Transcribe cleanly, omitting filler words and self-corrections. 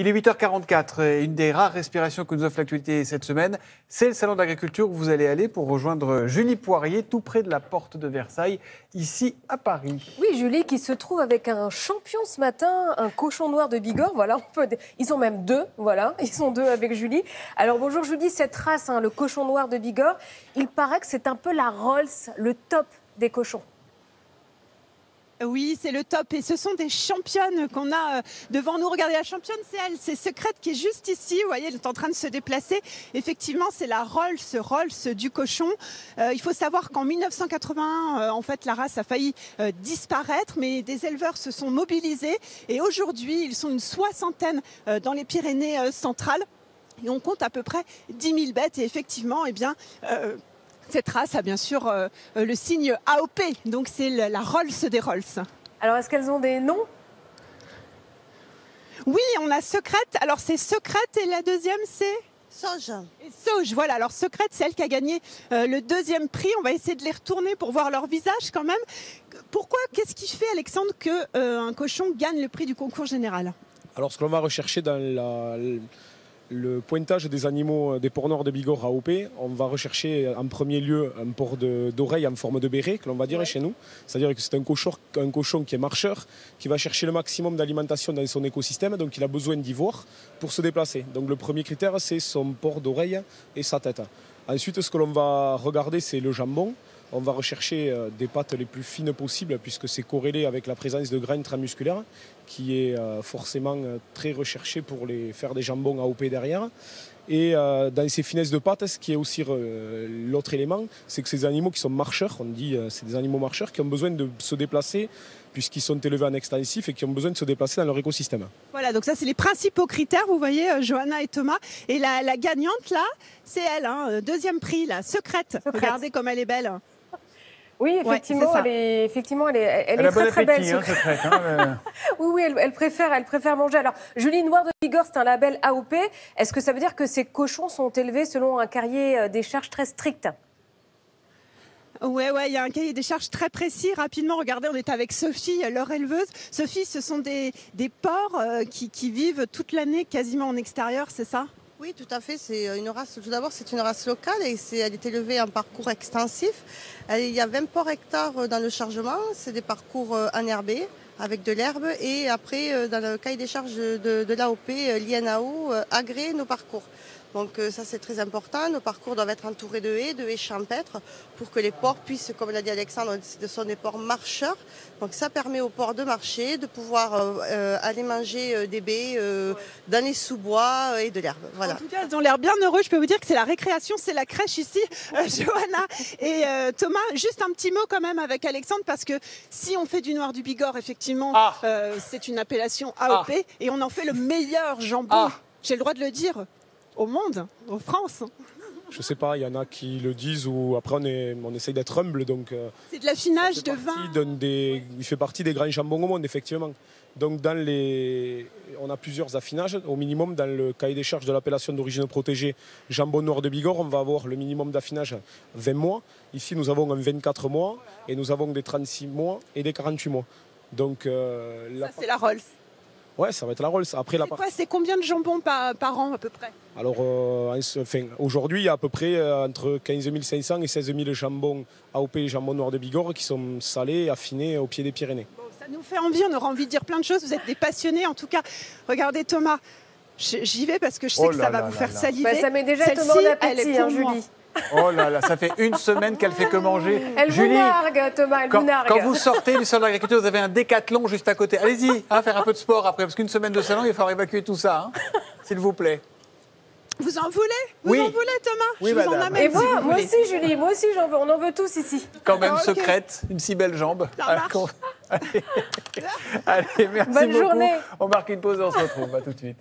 Il est 8h44 et une des rares respirations que nous offre l'actualité cette semaine, c'est le salon de l'agriculture où vous allez aller pour rejoindre Julie Poirier, tout près de la porte de Versailles, ici à Paris. Oui, Julie qui se trouve avec un champion ce matin, un cochon noir de Bigorre. Voilà, ils sont même deux, voilà, ils sont deux avec Julie. Alors bonjour Julie, cette race, le cochon noir de Bigorre, il paraît que c'est un peu la Rolls, le top des cochons. Oui, c'est le top et ce sont des championnes qu'on a devant nous. Regardez, la championne, c'est elle, c'est Secrète qui est juste ici. Vous voyez, elle est en train de se déplacer. Effectivement, c'est la Rolls du cochon. Il faut savoir qu'en 1981, en fait, la race a failli disparaître, mais des éleveurs se sont mobilisés et aujourd'hui, ils sont une soixantaine dans les Pyrénées centrales et on compte à peu près 10 000 bêtes. Et effectivement, eh bien... cette race a bien sûr le signe AOP, donc c'est la Rolls des Rolls. Alors, est-ce qu'elles ont des noms ? Oui, on a Secrète. Alors, c'est Secrète et la deuxième, c'est Sauge. Et Sauge, voilà. Alors, Secrète, c'est elle qui a gagné le deuxième prix. On va essayer de les retourner pour voir leur visage quand même. Pourquoi, qu'est-ce qui fait, Alexandre, qu'un cochon gagne le prix du concours général ? Alors, ce que l'on va rechercher dans le pointage des animaux des porcs noirs de Bigorre AOP, on va rechercher en premier lieu un porc d'oreille en forme de béret, que l'on va dire chez nous. C'est-à-dire que c'est un cochon qui est marcheur, qui va chercher le maximum d'alimentation dans son écosystème, donc il a besoin d'ivoire pour se déplacer. Donc le premier critère, c'est son port d'oreille et sa tête. Ensuite, ce que l'on va regarder, c'est le jambon. On va rechercher des pattes les plus fines possibles puisque c'est corrélé avec la présence de grains intramusculaires qui est forcément très recherché pour les faire des jambons AOP derrière. Et dans ces finesses de pattes, ce qui est aussi l'autre élément, c'est que ces animaux qui sont marcheurs, on dit c'est des animaux marcheurs qui ont besoin de se déplacer puisqu'ils sont élevés en extensif et qui ont besoin de se déplacer dans leur écosystème. Voilà, donc ça c'est les principaux critères, vous voyez, Johanna et Thomas. Et la gagnante là, c'est elle, deuxième prix, la Secrète. Regardez comme elle est belle. Oui, effectivement, ouais, elle est très très belle. Secrète, Oui, elle préfère manger. Alors, Julie, Noir de Bigorre, c'est un label AOP. Est-ce que ça veut dire que ces cochons sont élevés selon un cahier des charges très strict ? Oui, il y a un cahier des charges très précis. Rapidement, regardez, on est avec Sophie, leur éleveuse. Sophie, ce sont des porcs qui vivent toute l'année quasiment en extérieur, c'est ça ? Oui, tout à fait. C'est une race. Tout d'abord, c'est une race locale et elle est élevée en parcours extensif. Il y a 20 porcs hectares dans le chargement. C'est des parcours enherbés avec de l'herbe. Et après, dans le cahier des charges de l'AOP, l'INAO agrée nos parcours. Donc ça, c'est très important. Nos parcours doivent être entourés de haies champêtres, pour que les porcs puissent, comme l'a dit Alexandre, ce sont des porcs marcheurs. Donc ça permet aux porcs de marcher, de pouvoir aller manger des baies dans les sous-bois et de l'herbe. Voilà. En tout cas, elles ont l'air bien heureux. Je peux vous dire que c'est la récréation, c'est la crèche ici, Johanna et Thomas. Juste un petit mot quand même avec Alexandre, parce que si on fait du noir du Bigorre, effectivement, c'est une appellation AOP et on en fait le meilleur jambon. J'ai le droit de le dire. Au monde, en France. Je ne sais pas, il y en a qui le disent ou après on essaye d'être humble. Donc, c'est de l'affinage de vin. Il fait partie des grands jambons au monde, effectivement. Donc on a plusieurs affinages. Au minimum, dans le cahier des charges de l'appellation d'origine protégée jambon noir de Bigorre, on va avoir le minimum d'affinage 20 mois. Ici, nous avons un 24 mois et nous avons des 36 mois et des 48 mois. Donc, ça, c'est la Rolls. Ouais, ça va être la Rolls. Après, c'est combien de jambons par an à peu près ? Alors, aujourd'hui, il y a à peu près entre 15 500 et 16 000 jambons AOP et jambon noir de Bigorre qui sont salés et affinés au pied des Pyrénées. Bon, ça nous fait envie, on aura envie de dire plein de choses. Vous êtes des passionnés. En tout cas, regardez Thomas, j'y vais parce que je sais que ça va vous faire saliver. Ça met déjà Thomas en appétit, Julie. Oh là là, ça fait une semaine qu'elle fait que manger. Elle Julie, vous nargue, Thomas, elle vous nargue. Quand vous sortez du salon de l'agriculture, vous avez un décathlon juste à côté. Allez-y, faire un peu de sport après, parce qu'une semaine de salon, il va falloir évacuer tout ça, s'il vous plaît. Vous en voulez ? Oui. Vous en voulez, Thomas ? Oui, je vous en amène. Et moi aussi, Julie, moi aussi, j'en veux. On en veut tous ici. Quand même Secrète, une si belle jambe. Allez, merci Bonne beaucoup. journée. On marque une pause et on se retrouve. À tout de suite.